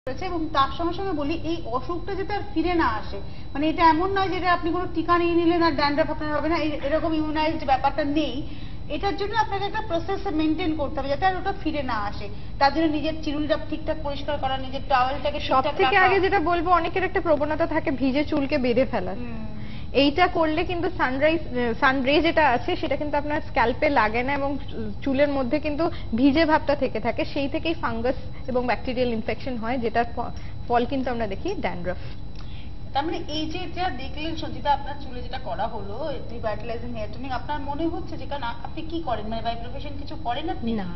এবং তার সঙ্গে সঙ্গে বলি এই অসুখটা যাতে আর ফিরে না আসে, মানে এটা এমন নয় যে আপনি কোনো টিকা নিয়ে নিলেন আর ড্যান্ড্রাফ আপনার হবে না, এরকম ইমিউনাইজড ব্যাপারটা নেই। এটার জন্য আপনাকে একটা প্রসেস মেনটেন করতে হবে যাতে আর ওটা ফিরে না আসে। তার জন্য নিজের চিরুলটা ঠিকঠাক পরিষ্কার করা, নিজের টাওয়েলটাকে সবথেকে আগে যেটা বলবো, অনেকের একটা প্রবণতা থাকে ভিজে চুলকে বেঁধে ফেলার। এইটা করলে কিন্তু সানরে যেটা আছে সেটা কিন্তু আপনার স্ক্যাল্পে লাগে না এবং চুলের মধ্যে কিন্তু ভিজে ভাবটা থেকে থাকে, সেই থেকেই ফাঙ্গাস এবং ব্যাকটেরিয়াল ইনফেকশন হয়, যেটার ফল কিন্তু আমরা দেখি ড্যান্ড্রাফ। তার মানে এই যে যা দেখলেন সঞ্চিতা, আপনার চুলে যেটা করা হলো রিভাইটালাইজিং হেয়ার টোনিং, আপনার মনে হচ্ছে যে কারণ আপনি কি করেন, মানে বাই প্রফেশন কিছু করেন আপনি? না,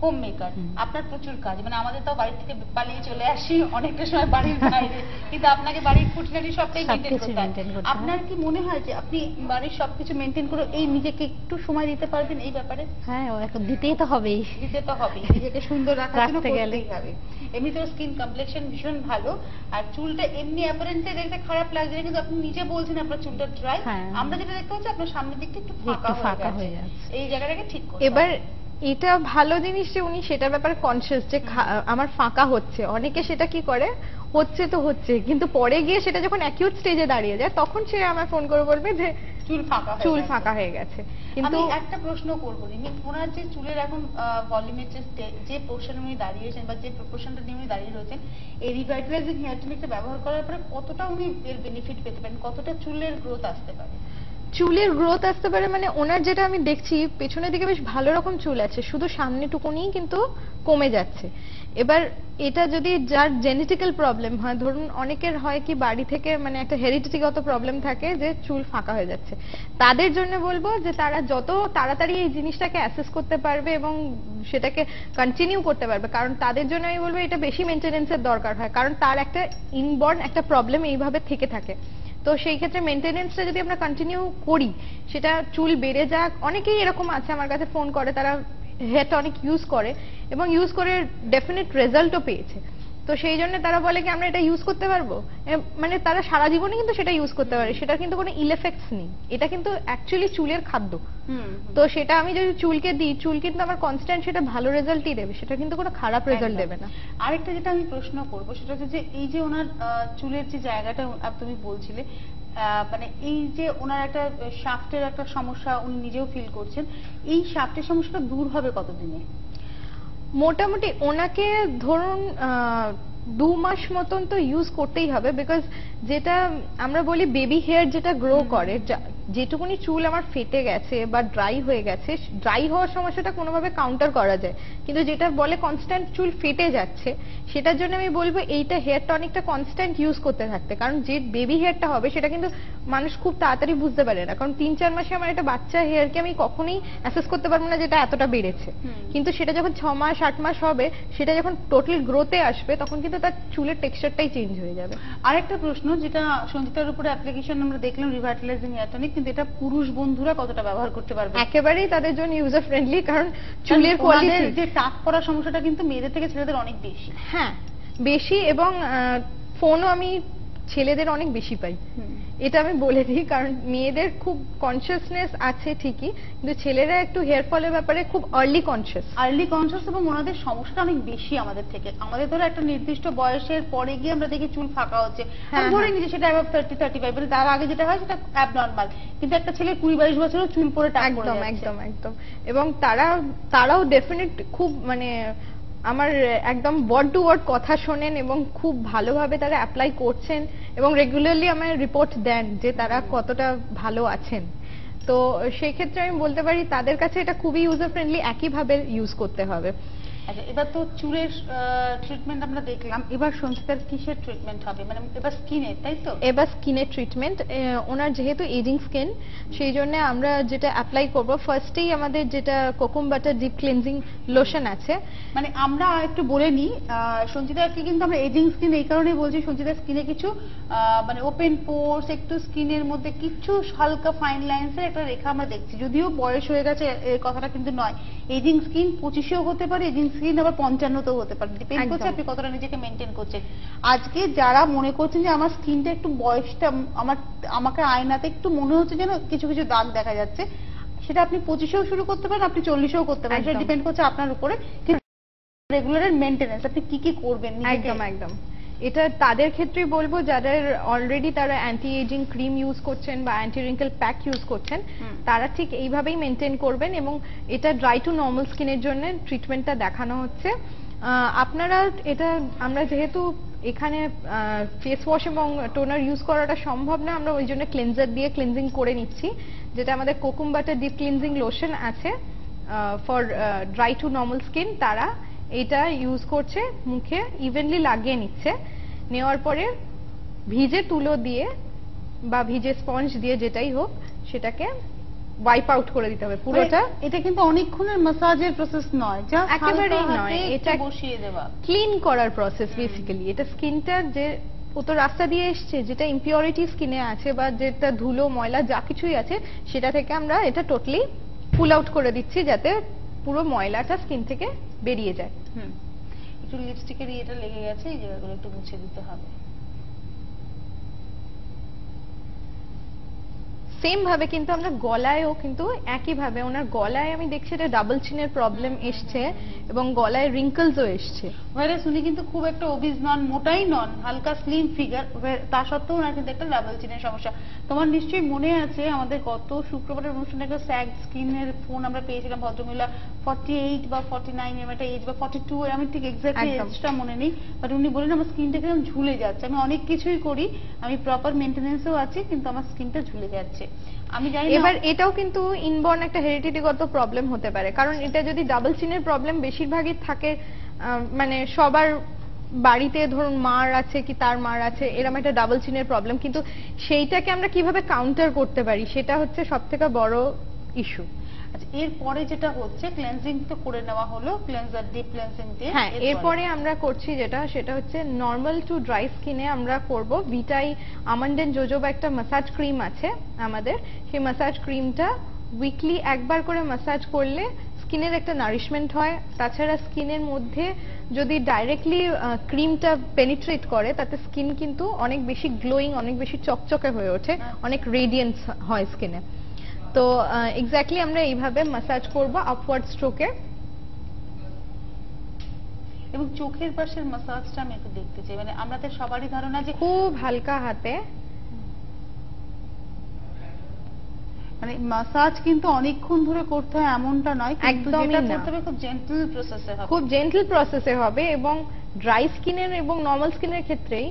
হোম মেকার। আপনার প্রচুর কাজ, মানে আমাদের তো বাড়ি থেকে পালিয়ে চলে আসি অনেকটা সময় বাড়ির বাইরে, কিন্তু আপনাকে বাড়ির খুঁটিনাটি সবটাই মেনটেন করতে হয়। আপনার কি মনে হয় যে আপনি বাড়ির সবকিছু মেনটেন করে এই নিজেকে একটু সময় দিতে পারবেন এই ব্যাপারে? হ্যাঁ, দিতেই তো হবেই, নিজেকে সুন্দর রাখার জন্য করতেই হবে। এমনিতেও স্কিন কমপ্লেকশন ভীষণ ভালো, আর চুলটা এমনি অ্যাপারেন্টলি দেখতে খারাপ লাগছে না, কিন্তু আপনি নিজে বলছেন আপনার চুলটা ড্রাই। আমরা যেটা দেখতে পাচ্ছি আপনার সামনের দিকটা একটু ফাঁকা হয়ে যাচ্ছে, এই জায়গাটাকে ঠিক করতে হবে। এবার এটা ভালো জিনিস যে উনি সেটার ব্যাপারে কনসিয়াস যে আমার ফাঁকা হচ্ছে। অনেকে সেটা কি করে, হচ্ছে তো হচ্ছে, কিন্তু পরে গিয়ে সেটা যখন অ্যাকিউট স্টেজে দাঁড়িয়ে যায় তখন সে আমার ফোন করে বলবে যে চুল ফাঁকা হয়ে গেছে। কিন্তু আমি একটা প্রশ্ন করবো, ওনার যে চুলের এখন ভলিউমের যে পোর্শনে উনি দাঁড়িয়েছেন বা যে প্রপোর্শনটা নিয়ে উনি দাঁড়িয়ে রয়েছেন, এই রিভাইটালাইজিং হেয়ার টনিকটা ব্যবহার করার পরে কতটা উনি এর বেনিফিট পেতে পারেন, কতটা চুলের গ্রোথ আসতে পারে? চুলের গ্রোথ আসতে পারে মানে ওনার যেটা আমি দেখছি পেছনের দিকে বেশ ভালো রকম চুল আছে, শুধু সামনে টুকুনি কিন্তু কমে যাচ্ছে। এবার এটা যদি যার জেনেটিক্যাল প্রবলেম হয়, ধরুন অনেকের হয় কি বাড়ি থেকে মানে একটা হেরিডিটিগত প্রবলেম থাকে যে চুল ফাঁকা হয়ে যাচ্ছে, তাদের জন্য বলবো যে তারা যত তাড়াতাড়ি এই জিনিসটাকে অ্যাসেস করতে পারবে এবং সেটাকে কন্টিনিউ করতে পারবে, কারণ তাদের জন্য আমি বলবো এটা বেশি মেনটেনেন্সের দরকার হয়, কারণ তার একটা ইনবর্ন একটা প্রবলেম এইভাবে থেকে থাকে। তো সেই ক্ষেত্রে মেনটেনেন্সটা যদি আমরা কন্টিনিউ করি, সেটা চুল বেড়ে যাক। অনেকেই এরকম আছে আমার কাছে ফোন করে, তারা হেয়ার টনিক ইউজ করে এবং ইউজ করে ডেফিনেট রেজাল্টও পেয়েছে। তো সেই জন্য তারা বলে কি আমরা এটা ইউজ করতে পারবো, মানে তারা সারা জীবনে কিন্তু সেটা ইউজ করতে পারে, সেটা কিন্তু কোনো ইল এফেক্টস নেই। এটা কিন্তু অ্যাকচুয়ালি চুলের খাদ্য। তো সেটা আমি যদি চুলকে দিই, চুল কিন্তু আমার কনস্ট্যান্ট সেটা ভালো রেজাল্টই দেবে, সেটা কিন্তু কোনো খারাপ রেজাল্ট দেবে না। আরেকটা যেটা আমি প্রশ্ন করবো সেটা হচ্ছে যে এই যে ওনার চুলের যে জায়গাটা তুমি বলছিলে, মানে এই যে ওনার একটা শাফটের একটা সমস্যা উনি নিজেও ফিল করছেন, এই শাফটের সমস্যাটা দূর হবে কতদিনে? মোটামুটি ওনাকে ধরুন 2 মাস মতন তো ইউজ করতেই হবে, বিকজ যেটা আমরা বলি বেবি হেয়ার যেটা গ্রো করে, যেটুকুনি চুল আমার ফেটে গেছে বা ড্রাই হয়ে গেছে, ড্রাই হওয়ার সমস্যাটা কোনোভাবে কাউন্টার করা যায়, কিন্তু যেটা বলে কনস্ট্যান্ট চুল ফেটে যাচ্ছে, সেটার জন্য আমি বলবো এইটা হেয়ার টনিকটা কনস্ট্যান্ট ইউজ করতে থাকতে। কারণ যে বেবি হেয়ারটা হবে সেটা কিন্তু মানুষ খুব তাড়াতাড়ি বুঝতে পারে না, কারণ 3-4 মাসে আমার একটা বাচ্চা হেয়ারকে আমি কখনোই অ্যাসেস করতে পারবো না যেটা এতটা বেড়েছে, কিন্তু সেটা যখন 6 মাস 8 মাস হবে, সেটা যখন টোটাল গ্রোথে আসবে, তখন কিন্তু তার চুলের টেক্সচারটাই চেঞ্জ হয়ে যাবে। আরেকটা প্রশ্ন যেটা সঞ্চিতার উপরে অ্যাপ্লিকেশন আমরা দেখলাম রিভাইটালাইজিং হেয়ার টনিক, কিন্তু এটা পুরুষ বন্ধুরা কতটা ব্যবহার করতে পারবে? একেবারেই তাদের জন্য ইউজার ফ্রেন্ডলি, কারণ চুলের কোয়ালিটি যে টাক পড়ার সমস্যাটা কিন্তু মেয়েদের থেকে ছেলেদের অনেক বেশি। হ্যাঁ বেশি, এবং ফোনও আমি ছেলেদের অনেক বেশি পাই, এটা আমি বলে দিই, কারণ মেয়েদের খুব কনসিয়াসনেস আছে ঠিকই, কিন্তু ছেলেরা একটু হেয়ার ফলের ব্যাপারে খুব আর্লি কনসিয়াস এবং ওনাদের সমস্যাটা অনেক বেশি আমাদের থেকে। আমাদের ধরো একটা নির্দিষ্ট বয়সের পরে গিয়ে আমরা দেখি চুল ফাঁকা হচ্ছে, ধরে নিই সেটা অ্যাবাভ 30-35, মানে তার আগে যেটা হয় সেটা অ্যাবনর্মাল, কিন্তু একটা ছেলে 20-22 বছরও চুল পরে টাক পড়ে যাচ্ছে। একদম এবং তারাও ডেফিনেট খুব মানে আমার একদম ওয়ার্ড টু ওয়ার্ড কথা শোনেন এবং খুব ভালোভাবে তারা অ্যাপ্লাই করছেন এবং রেগুলারলি আমায় রিপোর্ট দেন যে তারা কতটা ভালো আছেন। তো সেই ক্ষেত্রে আমি বলতে পারি তাদের কাছে এটা খুবই ইউজার ফ্রেন্ডলি, একইভাবে ইউজ করতে হবে। আচ্ছা, এবার তো চুলের ট্রিটমেন্ট আমরা দেখলাম, এবার সঞ্চিতার কিসের ট্রিটমেন্ট হবে, মানে এবার স্কিনের, তাই তো? এবার স্কিনের ট্রিটমেন্ট, ওনার যেহেতু এজিং স্কিন, সেই জন্য আমরা যেটা অ্যাপ্লাই করব, ফার্স্টেই আমাদের যেটা কোকুম বাটার ডিপ ক্লিনজিং লোশন আছে। মানে আমরা একটু বলে নিই, সঞ্চিতাকে কিন্তু আমরা এজিং স্কিন এই কারণেই বলছি, সঞ্চিতার স্কিনে কিছু মানে ওপেন পোরস, একটু স্কিনের মধ্যে কিছু হালকা ফাইন লাইন্সের একটা রেখা আমরা দেখছি, যদিও বয়স হয়ে গেছে এই কথাটা কিন্তু নয়। এজিং স্কিন 25-এও হতে পারে, এজিং স্কিন আবার 55-তেও হতে পারে, ডিপেন্ড করছে আপনি কতটা নিজেকে মেনটেন করছেন। আজকে যারা মনে করছেন যে আমার স্কিনটা একটু বয়সটা আমাকে আয়নাতে একটু মনে হচ্ছে যেন কিছু কিছু দাগ দেখা যাচ্ছে, সেটা আপনি 25-এও শুরু করতে পারেন, আপনি 40-এও করতে পারেন, সেটা ডিপেন্ড করছে আপনার উপরে। রেগুলার মেইনটেনেন্স আপনি কি কি করবেন নিজেকে? একদম একদম, এটা তাদের ক্ষেত্রেই বলবো যাদের অলরেডি তারা অ্যান্টি এজিং ক্রিম ইউজ করছেন বা অ্যান্টি রিঙ্কেল প্যাক ইউজ করছেন, তারা ঠিক এইভাবেই মেনটেন করবেন। এবং এটা ড্রাই টু নর্মাল স্কিনের জন্য ট্রিটমেন্টটা দেখানো হচ্ছে। আপনারা এটা, আমরা যেহেতু এখানে ফেস ওয়াশ এবং টোনার ইউজ করাটা সম্ভব না, আমরা ওই জন্য ক্লেনজার দিয়ে ক্লিনজিং করে নিচ্ছি, যেটা আমাদের কোকুম বাটার ডিপ ক্লিনজিং লোশন আছে for dry two normal skin. তারা এটা ইউজ করছে, মুখে ইভেনলি লাগিয়ে নিচ্ছে, নেওয়ার পরে ভিজে তুলো দিয়ে বা ভিজে স্পঞ্জ দিয়ে যেটাই হোক সেটাকে ওয়াইপ আউট করে দিতে হবে পুরোটা। এটা কিন্তু অনেকক্ষণের ম্যাসাজের প্রসেস নয়, যা একেবারেই নয়, এটা বসিয়ে দেওয়া, ক্লিন করার প্রসেস বেসিক্যালি। এটা স্কিনটা যে ও তো রাস্তা দিয়ে এসছে, যেটা ইম্পিউরিটি স্কিনে আছে বা যেটা ধুলো ময়লা যা কিছুই আছে সেটা থেকে আমরা এটা টোটালি পুল আউট করে দিচ্ছি, যাতে পুরো ময়লাটা স্কিন থেকে বেরিয়ে যায়। একটু লিপস্টিকের এটা লেগে গেছে, এই জায়গাগুলো একটু মুছে দিতে হবে। সেম ভাবে কিন্তু আমরা গলায়ও কিন্তু একই ভাবে, ওনার গলায় আমি দেখছি এটা ডাবল চিনের প্রবলেম এসছে এবং গলায় রিঙ্কলসও এসছে। ভাইরাস উনি কিন্তু খুব একটা ওবিজ নন, মোটাই নন, হালকা স্লিম ফিগার, তা সত্ত্বেও ওনার কিন্তু একটা ডাবল চিনের সমস্যা। তোমার নিশ্চয়ই মনে আছে আমাদের গত শুক্রবারের অনুষ্ঠানে একটা স্যাগ স্কিনের ফোন আমরা পেয়েছিলাম, ভদ্রমহিলা 48 বা 49 এর একটা এজ বা 42 এর, আমি ঠিক এক্স্যাক্টলি এজটা মনে নেই, বাট উনি বলেন আমার স্কিনটা কেমন ঝুলে যাচ্ছে, আমি অনেক কিছুই করি, আমি প্রপার মেইনটেনেন্সও আছি, কিন্তু আমার স্কিনটা ঝুলে যাচ্ছে। আমি জানি না, এবার এটাও কিন্তু ইনবর্ন একটা হেরিডিটিগত প্রবলেম হতে পারে, কারণ এটা যদি ডাবল চিনের প্রবলেম বেশিরভাগই থাকে, মানে সবার বাড়িতে ধরুন মার আছে কি তার মার আছে এরকম একটা ডাবল চিনের প্রবলেম, কিন্তু সেইটাকে আমরা কিভাবে কাউন্টার করতে পারি সেটা হচ্ছে সবথেকে বড় ইস্যু। আচ্ছা, এরপরে যেটা হচ্ছে ক্লেনজিং তো করে নেওয়া হলো, ক্লেনজার ডিপ ক্লেনজিং দিয়ে। হ্যাঁ, এরপরে আমরা করছি যেটা, সেটা হচ্ছে নর্মাল টু ড্রাই স্কিনে আমরা করব ভিটাই আমন্ড এন্ড জোজোবা একটা ম্যাসাজ ক্রিম আছে আমাদের, সেই ম্যাসাজ ক্রিমটা উইকলি একবার করে ম্যাসাজ করলে স্কিনের একটা নারিশমেন্ট হয়। তাছাড়া স্কিনের মধ্যে যদি ডাইরেক্টলি ক্রিমটা পেনিট্রেট করে তাতে স্কিন কিন্তু অনেক বেশি গ্লোয়িং, অনেক বেশি চকচকে হয়ে ওঠে, অনেক রেডিয়েন্স হয় স্কিনে। তো এক্স্যাক্টলি আমরা এইভাবে ম্যাসাজ করব আপওয়ার্ড স্ট্রোকে। এবং চোখের পাশের ম্যাসাজটা আমি একটু দেখতে চাই, মানে আমাদের সবারই ধারণা যে খুব হালকা হাতে, মানে ম্যাসাজ কিন্তু অনেকক্ষণ ধরে করতে হয় এমনটা নয়, কিন্তু একদমই যেটা না। করতে হবে খুব জেন্টল প্রসেসে হবে, খুব জেন্টল প্রসেসে হবে। এবং ড্রাই স্কিনের এবং নর্মাল স্কিনের ক্ষেত্রেই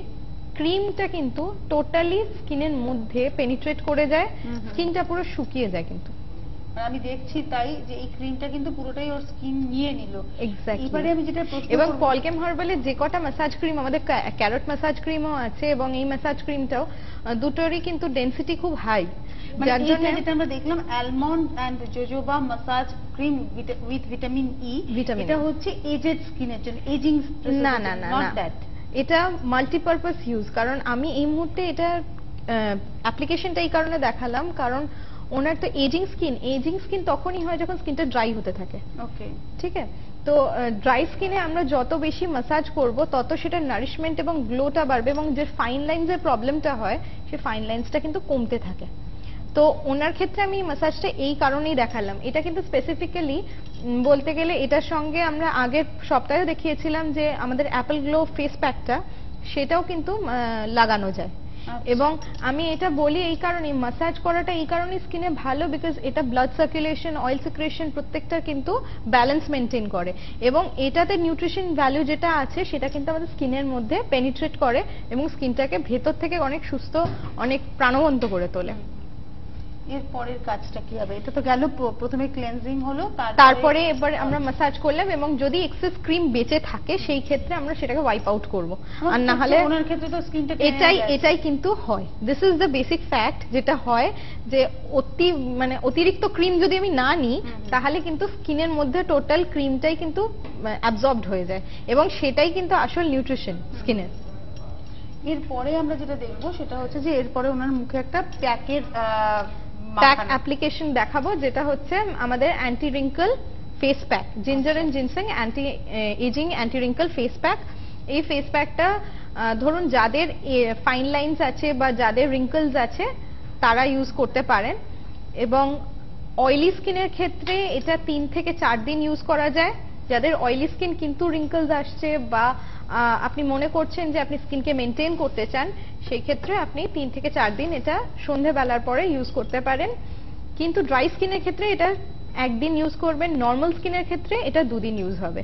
ক্রিমটা কিন্তু টোটালি স্কিনের মধ্যে পেনিট্রেট করে যায়, স্কিনটা পুরো শুকিয়ে যায় কিন্তু। মানে আমি দেখছি তাই যে এই ক্রিমটা কিন্তু পুরোটাই ওর স্কিন নিয়ে নিল। এক্স্যাক্টলি। এবারে আমি যেটা প্রশ্ন এবং করব, পলকেম হার্বালের যে কটা ম্যাসাজ ক্রিম, আমাদের ক্যারট ম্যাসাজ ক্রিমও আছে এবং এই ম্যাসাজ ক্রিমটাও দুটোরই কিন্তু ডেনসিটি খুব হাই, মানে যার জন্য যেটা আমরা দেখলাম almond and jojoba massage cream with vitamin E, এটা হচ্ছে এজেড স্কিনের জন্য, এজিং। না না না না, এটা মাল্টিপারপাস ইউজ। কারণ আমি এই মুহূর্তে এটা অ্যাপ্লিকেশনটা এই কারণে দেখালাম, কারণ ওনার তো এজিং স্কিন তখনই হয় যখন স্কিনটা ড্রাই হতে থাকে। ওকে, ঠিক আছে, তো ড্রাই স্কিনে আমরা যত বেশি ম্যাসাজ করব তত সেটা নারিশমেন্ট এবং গ্লোটা বাড়বে, এবং যে ফাইন লাইনসের প্রবলেমটা হয় সেই ফাইন লাইনসটা কিন্তু কমতে থাকে। তো ওনার ক্ষেত্রে আমি ম্যাসাজটা এই কারণেই দেখালাম। এটা কিন্তু স্পেসিফিক্যালি বলতে গেলে এটার সঙ্গে আমরা আগের সপ্তাহে দেখিয়েছিলাম যে আমাদের অ্যাপল গ্লো ফেস প্যাকটা, সেটাও কিন্তু লাগানো যায়। এবং আমি এটা বলি এই কারণে, ম্যাসাজ করাটা এই কারণে স্কিনে ভালো, বিকজ এটা ব্লাড সার্কুলেশন, অয়েল সিক্রেশন প্রত্যেকটা কিন্তু ব্যালেন্স মেনটেন করে, এবং এটাতে নিউট্রিশন ভ্যালু যেটা আছে সেটা কিন্তু আমাদের স্কিনের মধ্যে পেনিট্রেট করে এবং স্কিনটাকে ভেতর থেকে অনেক সুস্থ, অনেক প্রাণবন্ত করে তোলে। এর পরের কাজটা কি হবে? এটা তো গেল, প্রথমে ক্লেনজিং হলো, তারপরে এবার আমরা ম্যাসাজ করলাম, এবং যদি এক্সেস ক্রিম বেঁচে থাকে সেই ক্ষেত্রে আমরা সেটাকে ওয়াইপ আউট করব। আর না হলে ওনার ক্ষেত্রে তো স্কিনটা এটাই কিন্তু হয়, this is the basic fact, যেটা হয় যে অতিরিক্ত ক্রিম যদি আমি না নিই তাহলে কিন্তু স্কিনের মধ্যে টোটাল ক্রিমটাই কিন্তু অ্যাবজর্বড হয়ে যায়, এবং সেটাই কিন্তু আসল নিউট্রিশন স্কিনের। এরপরে আমরা যেটা দেখবো সেটা হচ্ছে যে এরপরে ওনার মুখে একটা প্যাকের প্যাক অ্যাপ্লিকেশন দেখাবো, যেটা হচ্ছে আমাদের anti wrinkle face pack, ginger and ginseng anti ageing anti wrinkle face pack. এই ফেস প্যাকটা ধরুন যাদের ফাইন লাইনস আছে বা যাদের রিঙ্কলস আছে তারা ইউজ করতে পারেন, এবং অয়েলি স্কিনের ক্ষেত্রে এটা 3 থেকে 4 দিন ইউজ করা যায়, যাদের অয়েলি স্কিন কিন্তু রিঙ্কলস আসছে বা আপনি মনে করছেন যে আপনি স্কিনকে মেনটেন করতে চান, সেই ক্ষেত্রে আপনি 3 থেকে 4 দিন এটা সন্ধ্যেবেলার পরে ইউজ করতে পারেন। কিন্তু ড্রাই স্কিনের ক্ষেত্রে এটা একদিন ইউজ করবেন, নর্মাল স্কিনের ক্ষেত্রে এটা 2 দিন ইউজ হবে।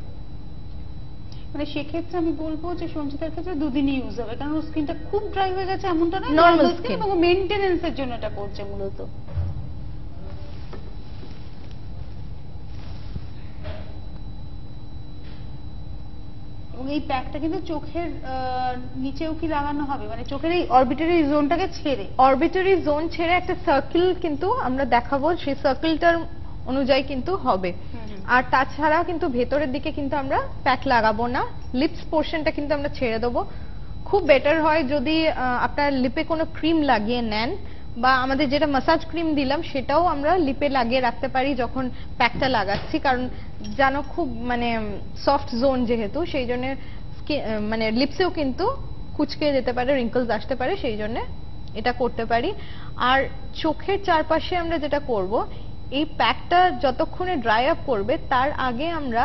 মানে সেক্ষেত্রে আমি বলবো যে সঞ্চিতার ক্ষেত্রে 2 দিনই ইউজ হবে, কারণ ওর স্কিনটা খুব ড্রাই হয়ে গেছে এমনটা নয়, Normal স্কিন skin। এবং মেইনটেনেন্সের জন্য এটা করছে মূলত। এবং এই প্যাকটা কিন্তু চোখের নিচেও কি লাগানো হবে, মানে চোখের এই অরবিটারি জোনটাকে ছেড়ে? অরবিটারি জোন ছেড়ে একটা সার্কেল কিন্তু আমরা দেখাবো, সেই সার্কেলটার অনুযায়ী কিন্তু হবে। আর তাছাড়া কিন্তু ভেতরের দিকে কিন্তু আমরা প্যাক লাগাবো না, লিপস পোর্শনটা কিন্তু আমরা ছেড়ে দেবো। খুব বেটার হয় যদি আপনার লিপে কোনো ক্রিম লাগিয়ে নেন, বা আমাদের যেটা মাসাজ ক্রিম দিলাম সেটাও আমরা লিপে লাগিয়ে রাখতে পারি যখন প্যাকটা লাগাচ্ছি, কারণ জানো খুব মানে সফট জোন যেহেতু, সেই জন্য মানে লিপসেও কিন্তু কুচকে যেতে পারে, রিঙ্কলস আসতে পারে, সেই জন্য এটা করতে পারি। আর চোখের চারপাশে আমরা যেটা করব, এই প্যাকটা যতক্ষণে ড্রাই আপ করবে তার আগে আমরা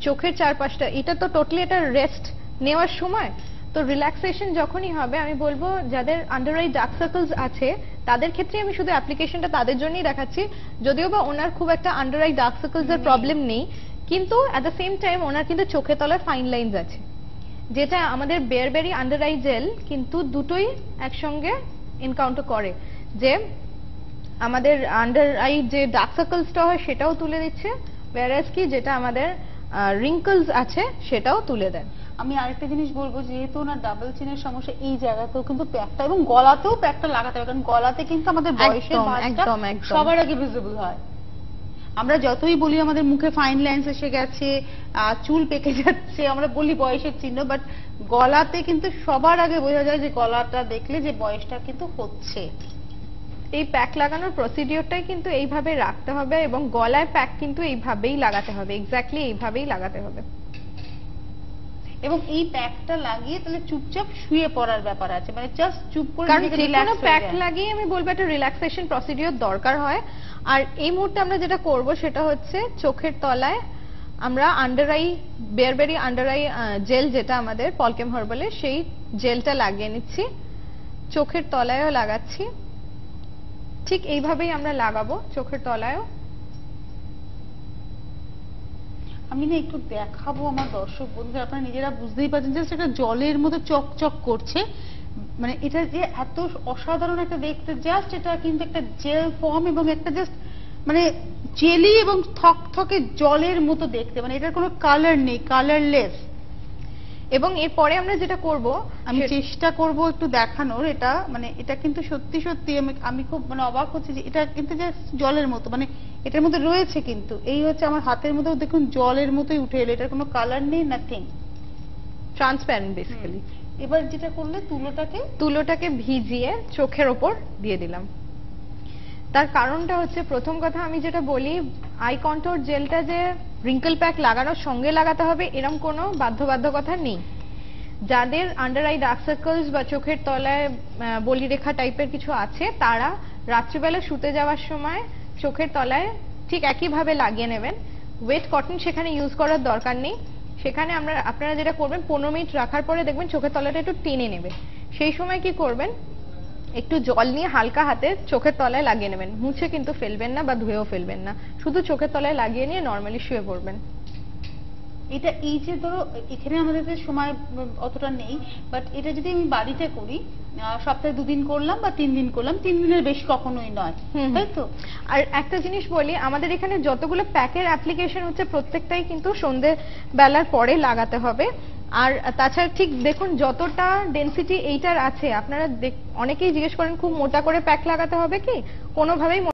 চোখের চারপাশটা, এটা তো টোটালি একটা রেস্ট নেওয়ার সময়, তো রিল্যাক্সেশন যখনই হবে আমি বলবো যাদের আন্ডার আই ডার্ক সার্কেলস আছে তাদের ক্ষেত্রে আমি শুধু অ্যাপ্লিকেশনটা তাদের জন্যই দেখাচ্ছি, যদিও বা ওনার খুব একটা আন্ডার আই ডার্ক সার্কেলস এর প্রবলেম নেই, কিন্তু অ্যাট দ্য সেম টাইম ওনার কিন্তু চোখের তলায় ফাইন লাইনস আছে, যেটা আমাদের বেয়ারবেরি আন্ডার আই জেল কিন্তু দুটোই একসঙ্গে এনকাউন্টার করে, যে আমাদের আন্ডার আই যে ডার্ক সার্কেলসটা হয় সেটাও তুলে দিচ্ছে, whereas কি যেটা আমাদের রিঙ্কলস আছে সেটাও তুলে দেয়। আমি আরেকটা জিনিস বলবো, যেহেতু ওনার ডাবল চিনের সমস্যা, এই জায়গাতেও কিন্তু প্যাকটা এবং গলাতেও প্যাকটা লাগাতে হবে, কারণ গলাতে কিন্তু আমাদের বয়সের ভাঁজটা সবার আগে ভিজিবল হয়। আমরা যতই বলি আমাদের মুখে ফাইন লাইন্স এসে গেছে, চুল পেকে যাচ্ছে, আমরা বলি বয়সের চিহ্ন, বাট গলাতে কিন্তু সবার আগে বোঝা যায় যে গলাটা দেখলে যে বয়সটা কিন্তু হচ্ছে। এই প্যাক লাগানোর প্রসিডিওরটাই কিন্তু এইভাবে রাখতে হবে, এবং গলায় প্যাক কিন্তু এইভাবেই লাগাতে হবে, এক্স্যাক্টলি এইভাবেই লাগাতে হবে। এবং এই প্যাকটা লাগিয়ে তাহলে চুপচাপ শুয়ে পড়ার ব্যাপার আছে, মানে জাস্ট চুপ করে, কারণ যে কোনো প্যাক লাগিয়ে আমি বলবো একটা রিল্যাক্সেশন প্রসিডিওর দরকার হয়। আর এই মুহূর্তে আমরা যেটা করব সেটা হচ্ছে চোখের তলায় আমরা under eye bearberry under eye gel, যেটা আমাদের পলকেম হার্বালের, সেই জেলটা লাগিয়ে নিচ্ছি, চোখের তলায়ও লাগাচ্ছি, ঠিক এইভাবেই আমরা লাগাবো চোখের তলায়ও। আমি না একটু দেখাবো আমার দর্শক বন্ধুরা, আপনারা নিজেরা বুঝতেই পারছেন যে সেটা জলের মতো চকচক করছে, মানে এটা যে এত অসাধারণ একটা দেখতে, জাস্ট এটা কিন্তু একটা জেল ফর্ম এবং একটা জাস্ট মানে জেলি এবং থকথকে জলের মতো দেখতে, মানে এটার কোনো কালার নেই, কালারলেস। এবং এরপরে আমরা যেটা করব, আমি চেষ্টা করব একটু দেখানোর, এটা মানে এটা কিন্তু সত্যি সত্যি আমি খুব মানে অবাক হচ্ছি যে এটা কিন্তু জাস্ট জলের মতো, মানে এটার মধ্যে রয়েছে, কিন্তু এই হচ্ছে আমার হাতের মধ্যে দেখুন জলের মতোই উঠে এলো, এটার কোনো কালার নেই, নাথিং, ট্রান্সপ্যারেন্ট বেসিক্যালি। এবার যেটা করলে তুলোটাকে ভিজিয়ে চোখের ওপর দিয়ে দিলাম। তার কারণটা হচ্ছে, প্রথম কথা আমি যেটা বলি, আই কন্ট্রোল জেলটা যে রিঙ্কল প্যাক লাগানোর সঙ্গে লাগাতে হবে এরকম কোনো বাধ্যবাধকতা নেই। যাদের আন্ডার আই ডার্ক সার্কেলস বা চোখের তলায় বলিরেখা টাইপের কিছু আছে, তারা রাত্রিবেলা শুতে যাওয়ার সময় চোখের তলায় ঠিক একইভাবে লাগিয়ে নেবেন। ওয়েট কটন সেখানে ইউজ করার দরকার নেই, সেখানে আপনারা যেটা করবেন 15 মিনিট রাখার পরে দেখবেন চোখের তলাটা একটু টেনে নেবে, সেই সময় কি করবেন, একটু জল নিয়ে হালকা হাতে চোখের তলায় লাগিয়ে নেবেন, মুছে কিন্তু ফেলবেন না বা ধুয়েও ফেলবেন না, শুধু চোখের তলায় লাগিয়ে নিয়ে নর্মালি শুয়ে পড়বেন। এটা এই যে ধরো এখানে আমাদের সময় অতটা নেই, বাট এটা যদি আমি বাড়িতে করি, সপ্তাহে 2 দিন করলাম বা 3 দিন করলাম, 3 দিনের বেশি কখনোই নয়, তাই তো? আর একটা জিনিস বলি, আমাদের এখানে যতগুলো প্যাকের অ্যাপ্লিকেশন হচ্ছে প্রত্যেকটাই কিন্তু সন্ধ্যে বেলার পরে লাগাতে হবে। আর তাছাড়া ঠিক দেখুন যতটা ডেনসিটি এইটার আছে, আপনারা অনেকেই জিজ্ঞেস করেন খুব মোটা করে প্যাক লাগাতে হবে কি, কোনোভাবেই